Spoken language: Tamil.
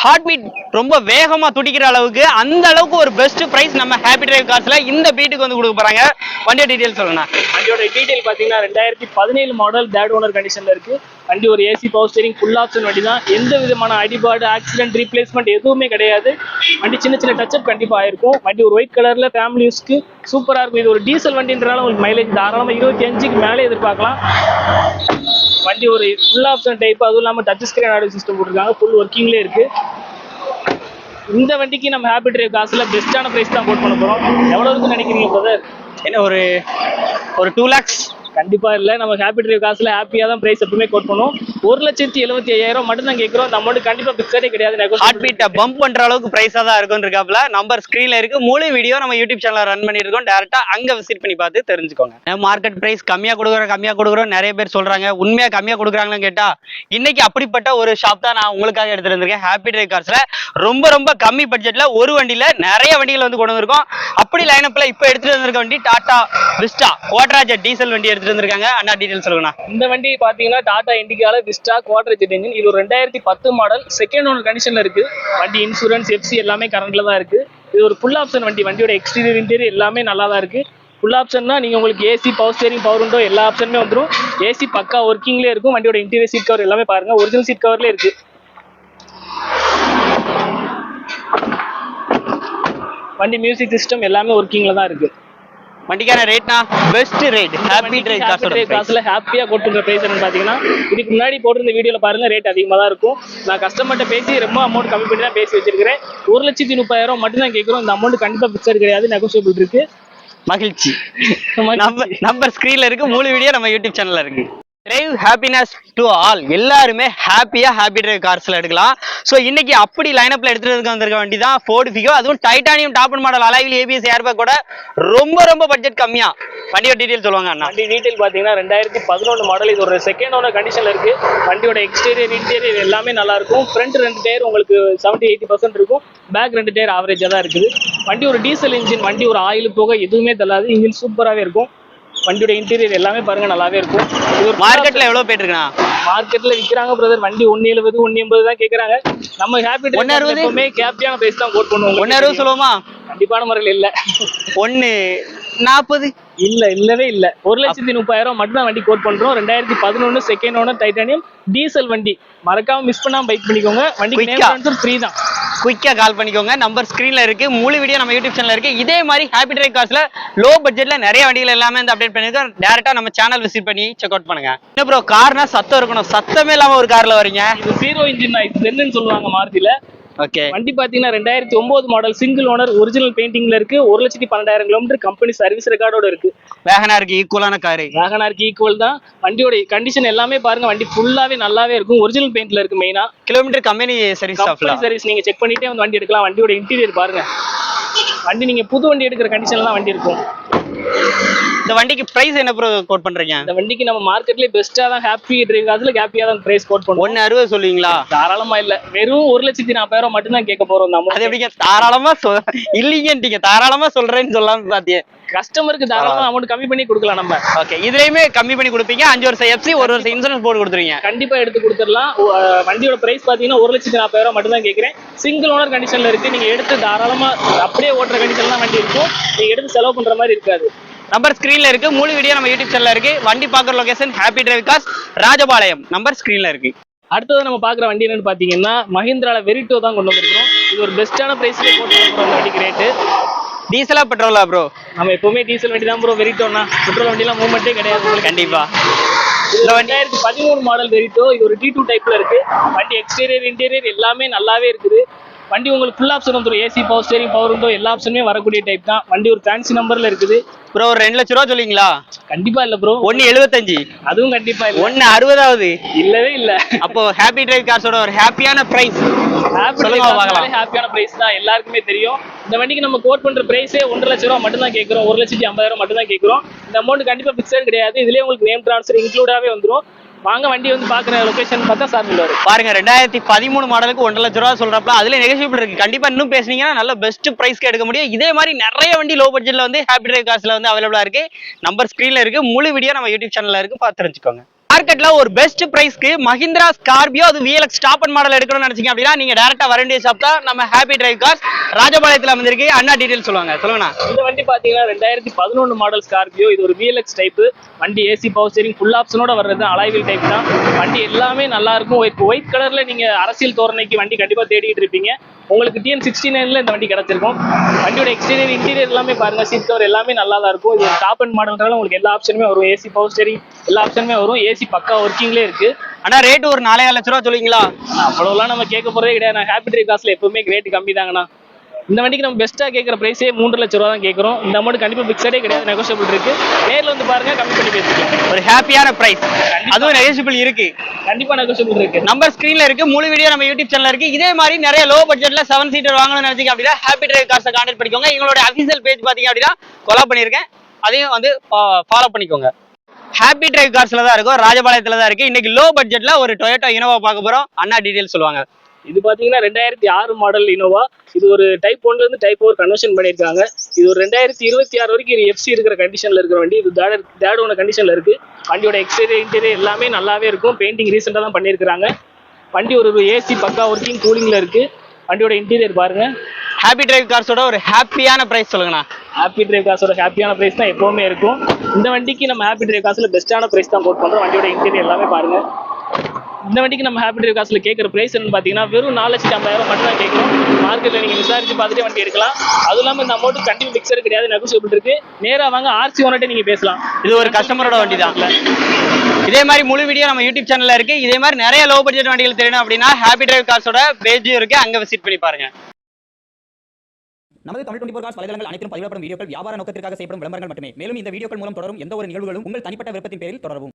ஹார்ட் பீட் ரொம்ப வேகமா துடிக்கிற அளவுக்கு அந்த அளவுக்கு ஒரு பெஸ்ட் பிரைஸ் நம்ம ஹாப்பி டிரைவ் கார்ஸ்ல இந்த பீட்டுக்கு வந்து கொடுக்க போறாங்க. வண்டியோட டீடைல் சொல்லுங்க. வண்டியோட டீடைல் பாத்தீங்கன்னா 2017 மாடல் தேர்ட் ஓனர் கண்டிஷன்ல இருக்கு. வண்டி ஒரு AC power steering full option வண்டி தான். எந்த விதமான அடிபாடு ஆக்சிடென்ட் ரீப்ளேஸ்மெண்ட் எதுவுமே கிடையாது. வண்டி சின்ன சின்ன டச்சப் கண்டிப்பா ஆயிருக்கும். வண்டி ஒரு ஒயிட் கலர்ல ஃபேமிலி யூஸ்க்கு சூப்பரா இருக்கும். இது ஒரு டீசல் வண்டின்றனால உங்களுக்கு மைலேஜ் தாராளமா 25க்கு மேலே எதிர்பார்க்கலாம். வண்டி ஒரு ஃபுல் ஆப்ஷன் டைப், அதுவும் இல்லாமல் டச் ஸ்கிரீன் ஆடியோ சிஸ்டம் போட்டிருக்காங்க. ஃபுல் ஒர்க்கிங்லேயே இருக்கு. இந்த வண்டிக்கு நம்ம ஹாப்பி டிரைவ் காசுல பெஸ்ட்டான பிரைஸ் தான் கோட் பண்ண போறோம். எவ்வளவு இருக்குன்னு நினைக்கிறீங்க பிரதர்? என்ன ஒரு 2 lakhs? கண்டிப்பா இல்ல. நம்ம ஹாப்பி டிரைவ் காசுல ஹாப்பியா தான் பிரைஸ் எப்பவுமே கோட் பண்ணுவோம். 1,75,000 மட்டும் தான் கேட்கிறோம். இந்த அமௌண்ட் கண்டிப்பா பிக்ஸடே கிடையாது. ஹார்ட் பீட்டை பம்ப் பண்ற அளவுக்கு பிரைஸா தான் இருக்கும்னு இருக்காப்ல. நம்பர் ஸ்கிரீன்ல இருக்கு. முழு வீடியோ நம்ம யூடியூப் சேனல்ல ரன் பண்ணிட்டு இருக்கோம். டைரக்டா அங்க விசிட் பண்ணி பார்த்து தெரிஞ்சுக்கோங்க. மார்க்கெட் பிரைஸ் கம்மியா கொடுக்குறோம் நிறைய பேர் சொல்றாங்க. உண்மையா கம்மியா கொடுக்குறாங்கன்னு கேட்டா இன்னைக்கு அப்படிப்பட்ட ஒரு ஷாப் தான் நான் உங்களுக்காக எடுத்துட்டு வந்திருக்கேன். ஹாப்பி டிரைவ் கார்ஸ்ல ரொம்ப கம்மி பட்ஜெட்ல ஒரு வண்டியில நிறைய வண்டிகள் வந்து கொண்டு வந்திருக்கோம். அப்படி லைனப்ல இப்ப எடுத்துட்டு வந்திருக்க வண்டி டாடா விஸ்டா குவாட்ராஜெட் டீசல் வண்டி எடுத்துட்டு வந்திருக்காங்க. அண்ணா டீடைல் சொல்லுங்க. இந்த வண்டி பாத்தீங்கன்னா டாடா இண்டிகால விஸ்டா குவாட்ராஜெட் இன்ஜின். இது ஒரு 2010 மாடல் செகண்ட் ஓனர் கண்டிஷன்ல இருக்கு. வண்டி இன்சூரன்ஸ் எஃப்சி எல்லாமே கரண்ட்ல தான் இருக்கு. இது ஒரு ஃபுல் ஆப்ஷன் வண்டி. வண்டியோட எக்ஸ்டீரியர் இன்டீரியர் எல்லாமே நல்லா தான் இருக்கு. ஃபுல் ஆப்ஷன்னா நீங்க உங்களுக்கு AC power steering power window எல்லா ஆப்ஷனுமே வந்துடும். ஏசி பக்கா ஒர்க்கிங்லேயே இருக்கும். வண்டியோட இன்டீரியர் சீட் கவர் எல்லாமே பாருங்க ஒரிஜினல் சீட் கவர்லேயே இருக்கு. வண்டி மியூசிக் சிஸ்டம் எல்லாமே ஒர்க்கிங்ல தான் இருக்கு. வண்டிக்கான ரேட்னா பெஸ்ட் ரேட் ஹாப்பி டிரைவ் காசுல ஹாப்பியா போட்டுற பிரைஸ் என்னன்னு பாத்தீங்கன்னா இதுக்கு முன்னாடி போட்டிருந்த வீடியோல பாருங்க ரேட் அதிகமா தான் இருக்கும். நான் கஸ்டமர்கிட்ட பேசி ரொம்ப அமௌண்ட் கம்மி பண்ணி தான் பேசி வச்சிருக்கிறேன். 1,30,000 மட்டும் தான் கேட்கிறோம். இந்த அமௌண்ட் கண்டிப்பா பிக்சர் கிடையாது, நெகோசியபிள் இருக்கு. மகிழ்ச்சி. நம்பர் ஸ்கிரீன்ல இருக்கு. முழு வீடியோ நம்ம யூடியூப் சேனல்ல இருக்கு. Drive happiness to all. எல்லாருமே ஹாப்பியா ஹாப்பி டிரைவ் கார்ஸ்ல எடுக்கலாம். ஸோ இன்னைக்கு அப்படி லைனப்ல எடுத்துட்டு வந்திருக்க வண்டி தான் ஃபோர்டு ஃபிகோ. அதுவும் டைட்டானியம் டாப் அண்ட் மாடல் அலாயில் ஏபிஎஸ் ஏர்பேக் கூட ரொம்ப பட்ஜெட் கம்மியா. வண்டியோட டீடைல் சொல்லுவாங்க அண்ணா. வண்டி டீடைல் பாத்தீங்கன்னா 2011 மாடல். இது ஒரு செகண்ட் ஓனர் கண்டிஷன்ல இருக்கு. வண்டியோட எக்ஸ்டீரியர் இன்டீரியர் எல்லாமே நல்லா இருக்கும். ஃப்ரண்ட் 2 டயர் உங்களுக்கு 70-80% இருக்கும். பேக் 2 டயர் ஆவரேஜா தான் இருக்குது. வண்டி ஒரு டீசல் இன்ஜின். வண்டி ஒரு ஆயில் போக எதுவுமே தள்ளாது. இன்ஜின் சூப்பராகவே இருக்கும். வண்டியோட இன்டீரியர் எல்லாமே பாருங்க நல்லாவே இருக்கும். இது ஒரு மார்க்கெட்ல எவ்வளவு போயிட்டு இருக்கா? மார்க்கெட்ல விற்கிறாங்க பிரதர். வண்டி 170 180 தான் கேக்குறாங்க. நம்ம ஹாப்பி டிரைவ் எப்பவுமே ஹாப்பியான பிரைஸ் தான் கோட் பண்ணுவோம். 160 சொல்லுவோமா? கண்டிப்பான முறையில் இல்ல. 140 இல்லவே இல்ல. 1,30,000 மட்டும் தான் வண்டி கோட் பண்றோம். 2011 செகண்ட் ஓனர் டைட்டானியம் டீசல் வண்டி. மறக்காம மிஸ் பண்ணாம பைக் பண்ணிக்கோங்க. வண்டிக்கு நேம் ட்ரான்ஸ்ஃபர் ஃப்ரீ தான். குயிக்கா கால் பண்ணிக்கோங்க. நம்பர் ஸ்கிரீன்ல இருக்கு. முழு வீடியோ நம்ம யூடியூப் சேனல்ல இருக்கு. இதே மாதிரி ஹாப்பி டிரைவ் கார்ஸ்ல லோ பட்ஜெட்ல நிறைய வண்டிகள் எல்லாமே வந்து அப்டேட் பண்ணிருக்கோம். டைரக்டா நம்ம சேனல் விசிட் பண்ணி செக் அவுட் பண்ணுங்க. என்ன ப்ரோ கார்னா சத்தம் இருக்கணும். சத்தமே இல்லாம ஒரு கார்ல வரீங்க. இது ஜீரோ இன்ஜின் தான். இது என்னன்னு சொல்லுவாங்க மாருதில. ஓகே. வண்டி பாத்தீங்கன்னா 2009 மாடல் சிங்கிள் ஓனர் ஒரிஜினல் பெயிண்டிங்ல இருக்கு. 1,12,000 கிலோமீட்டர் கம்பெனி சர்வீஸ் ரெக்கார்டோட இருக்கு. வேகனாருக்கு ஈக்குவலான காரு. வேகனாருக்கு ஈக்குவல் தான். வண்டியோட கண்டிஷன் எல்லாமே பாருங்க. வண்டி ஃபுல்லாவே நல்லாவே இருக்கும். ஒரிஜினல் பெயிண்ட்ல இருக்கு. மெயினா கிலோமீட்டர் கம்பெனி சர்வீஸ் நீங்க செக் பண்ணிட்டே வந்து வண்டி எடுக்கலாம். வண்டியோட இன்டீரியர் பாருங்க. வண்டி நீங்க புது வண்டி எடுக்கிற கண்டிஷன்ல தான் வண்டி இருக்கும். இந்த வண்டிக்கு பிரைஸ் என்ன ப்ரோ கோட் பண்றீங்க? இந்த வண்டிக்கு நம்ம மார்க்கெட்லயே பெஸ்டா தான் ஹாப்பி டிரைவ் காசுல ஹாப்பியா தான் பிரைஸ் கோட் பண்ணுவோம். 160 சொல்லுவீங்களா? தாராளமா இல்ல. வெறும் 1,40,000 மட்டும் தான் கேட்க போறோம். நம்ம அது எப்படிங்க தாராளமா இல்லீங்க தாராளமா சொல்றேன்னு சொல்லாம பாத்தியே. கஸ்டமருக்கு தாராளமா அமௌண்ட் கம்மி பண்ணி கொடுக்கலாம் நம்ம. ஓகே. இதுலயுமே கம்மி பண்ணி கொடுப்பீங்க. 5 வருஷம் எஃப்சி 1 வருஷம் இன்சூரன்ஸ் போட்டு கொடுத்துருவீங்க. கண்டிப்பா எடுத்து கொடுத்துடலாம். வண்டியோட பிரைஸ் பாத்தீங்கன்னா 1,40,000 மட்டும் தான் கேட்கிறேன். சிங்கிள் ஓனர் கண்டிஷன்ல இருக்கு. நீங்க எடுத்து தாராளமா அப்படியே ஓட்டுற கண்டிஷன்ல தான் வண்டி இருக்கும். நீங்க எடுத்து செலவு பண்ற மாதிரி இருக்காது. நம்பர் ஸ்கிரீன்ல இருக்கு. முழு வீடியோ நம்ம யூடியூப் சேனல்ல இருக்கு. வண்டி பாக்குற location happy drive cars Rajapalayam. Number ஸ்கிரீன்ல இருக்கு. அடுத்தது நம்ம பாக்குற வண்டி என்னன்னு பாத்தீங்கன்னா மஹிந்திரால வெரிட்டோ தான் கொண்டு வந்திருக்கோம். இது ஒரு பெஸ்டான பிரைஸ்ல போட்டு அந்த வண்டிக்கு ரேட்டு. டீசலா பெட்ரோலா ப்ரோ? நம்ம எப்பவுமே டீசல் வண்டி தான் ப்ரோ. வெரிட்டோனா பெட்ரோல் வண்டிலாம் மூவ்மெண்ட்டே கிடையாது. கண்டிப்பா. 2013 மாடல் வெரிட்டோ. இது ஒரு T2 டைப்ல இருக்கு. வண்டி எக்ஸ்டீரியர் இன்டீரியர் எல்லாமே நல்லாவே இருக்குது. வண்டி உங்களுக்கு ஃபுல் ஆப்ஷன் வந்துடும். AC power steering power window எல்லா ஆப்ஷனுமே வரக்கூடிய டைப் தான். வண்டி ஒரு ஃபேன்சி நம்பர்ல இருக்குது. ப்ரோ ஒரு 2 லட்சம் ரூபா சொல்லுவீங்களா? கண்டிப்பா இல்ல ப்ரோ. 175 அதுவும் கண்டிப்பா இல்ல. 160 இல்லவே இல்ல. அப்போ ஹாப்பி டிரைவ் கார்ஸோட ஒரு ஹாப்பியான பிரைஸ் சொல்லுங்க பார்க்கலாம். ஹாப்பியான பிரைஸ் தான் எல்லாருக்குமே தெரியும். இந்த வண்டிக்கு நம்ம கோட் பண்ற பிரைஸே 1,50,000 ரூபாய் மட்டும் தான் கேட்கிறோம். 1,50,000 மட்டும் தான் கேட்கிறோம். இந்த அமௌண்ட் கண்டிப்பா பிக்சட் கிடையாது. இதுலயே உங்களுக்கு நேம் ட்ரான்ஸ்ஃபர் இன்க்ளூடாவே வந்துடும். வாங்க வண்டி வந்து பாக்குற லொகேஷன் பார்த்தா சார் சொல்லுவாரு. பாருங்க 2013 மாடலுக்கு 1,00,000 ரூபா சொல்றப்ப அதுல நெகோசியபிள் இருக்கு. கண்டிப்பா இன்னும் பேசுனீங்கன்னா நல்ல பெஸ்ட் பிரைஸ்க்கு எடுக்க முடியும். இதே மாதிரி நிறைய வண்டி லோ பட்ஜெட்ல வந்து ஹாப்பி டிரைவ் கார்ஸ்ல வந்து அவைலபிளா இருக்கு. நம்பர் ஸ்கிரீன்ல இருக்கு. முழு வீடியோ நம்ம யூடியூப் சேனல்ல இருக்கு. பார்த்து தெரிஞ்சுக்கோங்க. மார்க்கெட்ல ஒரு பெஸ்ட் பிரைஸ்க்கு மஹிந்திரா ஸ்கார்பியோ அது VLX டாப் அண்ட் மாடல் எடுக்கணும்னு நினைச்சீங்க அப்படின்னா நீங்க டைரக்டா வர வேண்டிய ஷாப் தான் நம்ம ஹாப்பி டிரைவ் கார்ஸ் ராஜபாளையத்துல அமைந்திருக்கு. அண்ணா டீடைல் சொல்லுவாங்க. சொல்லுங்கண்ணா. இந்த வண்டி பாத்தீங்கன்னா 2011 மாடல் ஸ்கார்பியோ. இது ஒரு VLX டைப் வண்டி. ஏசி பவர் ஸ்டீரிங் ஃபுல் ஆப்ஷனோட வர்றது அலாய்வில் டைப் தான். வண்டி எல்லாமே நல்லா இருக்கும். ஒயிட் கலர்ல நீங்க அரசியல் தோரணைக்கு வண்டி கண்டிப்பா தேடிட்டு இருப்பீங்க. உங்களுக்கு TN69ல இந்த வண்டி கிடைச்சிருக்கும். வண்டியோட எக்ஸ்டீரியர் இன்டீரியர் எல்லாமே பாருங்க, சீட் கவர் எல்லாமே நல்லா தான் இருக்கும். இது டாப் அண்ட் மாடல்னால உங்களுக்கு எல்லா ஆப்ஷனுமே வரும். ஏசி பவர் ஸ்டீரிங் எல்லா ஆப்ஷனுமே வரும். ஏசி பக்கா ஒர்க்கிங்லேயே இருக்கு. ஆனா ரேட் ஒரு 4,5 லட்ச ரூபா சொல்லுவீங்களா? அவ்வளோலாம் நம்ம கேட்க போறதே கிடையாது. நான் ஹாப்பி டிரைவ் காசுல எப்பவுமே ரேட் கம்மி தாங்கண்ணா. இந்த வண்டிக்கு நம்ம பெஸ்ட்டாக கேட்குற ப்ரைஸே 3 லட்ச ரூபா தான் கேட்குறோம். இந்த அமௌண்ட் கண்டிப்பாக ஃபிக்ஸடே கிடையாது, நெகோஷியபிள் இருக்கு. நேரில் வந்து பாருங்க, கம்மி பண்ணி பேசிக்கலாம். ஒரு ஹாப்பியான பிரைஸ், அதுவும் நெகோஷியபிள் இருக்கு. கண்டிப்பாக நெகோஷியபிள் இருக்கு. நம்பர் ஸ்கிரீன்ல இருக்கு. முழு வீடியோ நம்ம யூடியூப் சேனல்ல இருக்கு. இதே மாதிரி நிறைய லோ பட்ஜெட்ல 7 சீட்டர் வாங்கணும்னு நினைச்சீங்க அப்படின்னா ஹாப்பி டிரைவ் கார்ஸை கான்டாக்ட் பண்ணிக்கோங்க. எங்களோட அஃபிஷியல் பேஜ் பாத்தீங்க அப்படின்னா கொலாப் பண்ணியிருக்கேன், அதையும் வந்து ஃபாலோ பண்ணிக்கோங்க. ஹாப்பி டிரைவ் கார்ஸ்ல தான் இருக்கும், ராஜபாளையத்துல தான் இருக்கு. இன்னைக்கு லோ பட்ஜெட்ல ஒரு டொயோட்டா இனோவா பார்க்க போறோம். அண்ணா டீடைல் சொல்லுவாங்க. இது பாத்தீங்கன்னா 2006 மாடல் இனோவா. இது ஒரு டைப் 1ல இருந்து டைப் 4 கன்வர்ஷன் பண்ணியிருக்காங்க. இது ஒரு 2026 வரைக்கும் FC இருக்கிற கண்டிஷன்ல இருக்கிற வண்டி. இது தேர்ட் ஓனர் கண்டிஷன்ல இருக்கு. வண்டியோட எக்ஸ்டீரியர் இன்டீரியர் எல்லாமே நல்லாவே இருக்கும். பெயிண்டிங் ரீசெண்டா தான் பண்ணியிருக்காங்க. வண்டி ஒரு ஏசி பக்கா ஒர்க்கிங் கூலிங்ல இருக்கு. வண்டியோட இன்டீரியர் பாருங்க. ஹாப்பி டிரைவ் கார்ஸோட ஒரு ஹாப்பியான பிரைஸ் சொல்லுங்கண்ணா. ஹாப்பி டிரைவ் காசோட ஹாப்பியான பிரைஸ் தான் எப்பவுமே இருக்கும். இந்த வண்டிக்கு நம்ம ஹாப்பி டிரைவ் காசுல பெஸ்ட்டான பிரைஸ் தான் போட் பண்றோம். வண்டியோட இன்டீரியர் எல்லாமே பாருங்க. இந்த வண்டிக்கு நம்ம ஹாப்பி டிரைவ் காசுல கேட்குற பிரைஸ் என்னன்னு பார்த்தீங்கன்னா வெறும் 4,50,000 மட்டும் தான் கேட்குறோம். மார்க்கெட்டில் நீங்கள் விசாரிச்சு பார்த்துட்டு வண்டி எடுக்கலாம். அதுவும் இல்லாமல் இந்த அமௌண்ட் கண்டிப்பாக ஃபிக்ஸட் கிடையாது, நெகோஷியபிள் இருக்கு. நேராக வாங்க, RC ஓனர்கிட்ட நீங்கள் பேசலாம். இது ஒரு கஸ்டமரோட வண்டி தான். இதே மாதிரி முழு வீடியோ நம்ம யூடியூப் சேனல்ல இருக்கு. இதே மாதிரி நிறைய லோ பட்ஜெட் வண்டிகள் தெரியணும் அப்படின்னா ஹாப்பி டிரைவ் கார்ஸோட பேஜும் இருக்கு, அங்க விசிட் பண்ணி பாருங்க. நமது தமிழ் 24 கார்ஸ் வலைதளங்கள் அனைத்தும் பதிவிடப்படும் வீடியோக்கள் வியாபார நோக்கத்திற்காக செய்யப்படும் விளம்பரங்கள் மட்டுமே. மேலும் இந்த வீடியோக்கள் மூலம் தொடரும் எந்த ஒரு நிகழ்வுகளும் உங்கள் தனிப்பட்ட விருப்பத்தின் பேரில் தொடரவும்.